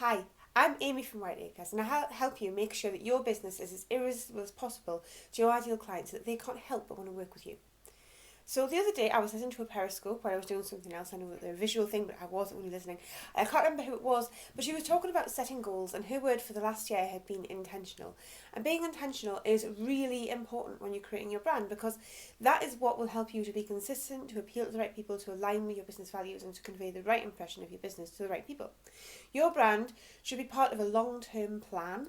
Hi, I'm Amy from Whiteacres, and I help you make sure that your business is as irresistible as possible to your ideal clients so that they can't help but want to work with you. So the other day I was listening to a Periscope while I was doing something else. I know that they're a visual thing, but I wasn't really listening. I can't remember who it was, but she was talking about setting goals, and her word for the last year had been intentional. And being intentional is really important when you're creating your brand, because that is what will help you to be consistent, to appeal to the right people, to align with your business values, and to convey the right impression of your business to the right people. Your brand should be part of a long-term plan,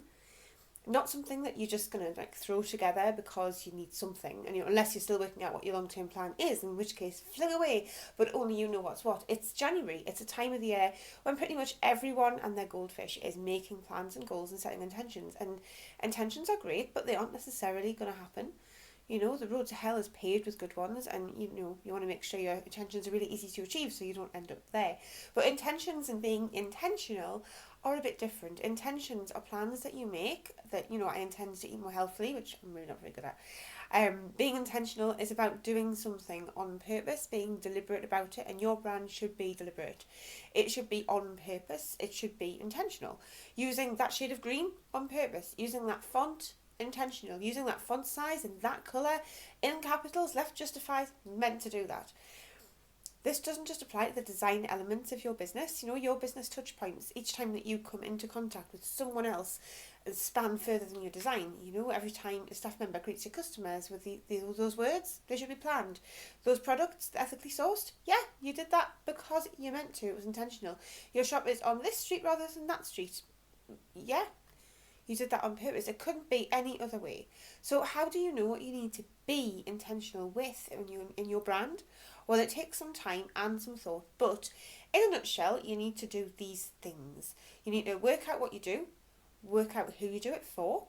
not something that you're just going to throw together because you need something, and unless you're still working out what your long-term plan is, in which case fling away, but only you know what's what. It's January, it's a time of the year when pretty much everyone and their goldfish is making plans and goals and setting intentions, and intentions are great, but they aren't necessarily going to happen. The road to hell is paved with good ones, and you want to make sure your intentions are really easy to achieve so you don't end up there. But intentions and being intentional are a bit different. Intentions are plans that you make that, I intend to eat more healthily, which I'm really not very good at. Being intentional is about doing something on purpose, being deliberate about it, and your brand should be deliberate. It should be on purpose, it should be intentional. Using that shade of green on purpose, using that font intentional, using that font size and that colour in capitals, left justified, meant to do that. This doesn't just apply to the design elements of your business. Your business touch points, each time that you come into contact with someone else, span further than your design. Every time a staff member greets your customers with those words, they should be planned. Those products, ethically sourced, yeah, you did that because you meant to. It was intentional. Your shop is on this street rather than that street. Yeah, you did that on purpose. It couldn't be any other way. So how do you know what you need to be intentional with in your brand? Well, it takes some time and some thought, but in a nutshell, you need to do these things. You need to work out what you do, work out who you do it for,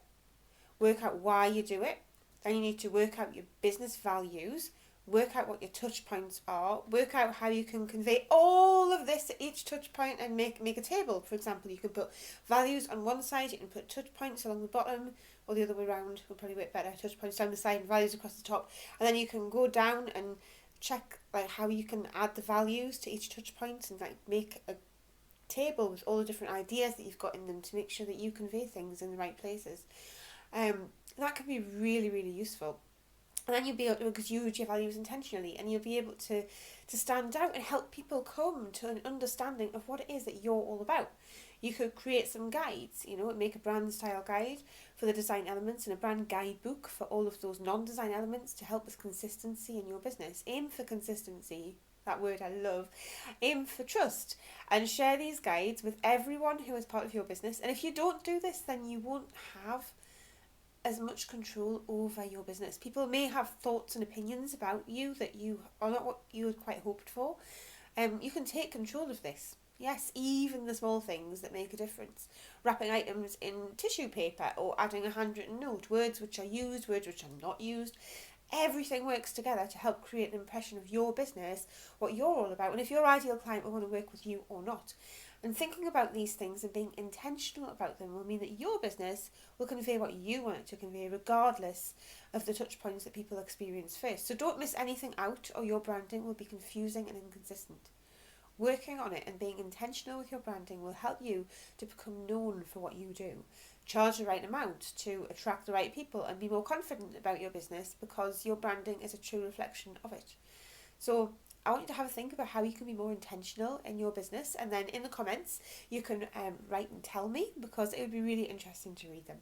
work out why you do it. Then you need to work out your business values, work out what your touch points are, work out how you can convey all of this at each touch point and make a table. For example, you can put values on one side, you can put touch points along the bottom, or the other way around will probably work better. Touch points down the side and values across the top. And then you can go down and check how you can add the values to each touch point and make a table with all the different ideas that you've got in them to make sure that you convey things in the right places. That can be really, really useful. And then you'll be able to use your values intentionally, and you'll be able to stand out and help people come to an understanding of what it is that you're all about. You could create some guides, make a brand style guide for the design elements and a brand guidebook for all of those non-design elements to help with consistency in your business. Aim for consistency, that word I love. Aim for trust, and share these guides with everyone who is part of your business. And if you don't do this, then you won't have as much control over your business. People may have thoughts and opinions about you that you are not what you had quite hoped for. You can take control of this. Yes, even the small things that make a difference. Wrapping items in tissue paper or adding a handwritten note, words which are used, words which are not used. Everything works together to help create an impression of your business, what you're all about, and if your ideal client will want to work with you or not. And thinking about these things and being intentional about them will mean that your business will convey what you want it to convey, regardless of the touch points that people experience first. So don't miss anything out, or your branding will be confusing and inconsistent. Working on it and being intentional with your branding will help you to become known for what you do. Charge the right amount to attract the right people and be more confident about your business, because your branding is a true reflection of it. So I want you to have a think about how you can be more intentional in your business, and then in the comments you can write and tell me, because it would be really interesting to read them.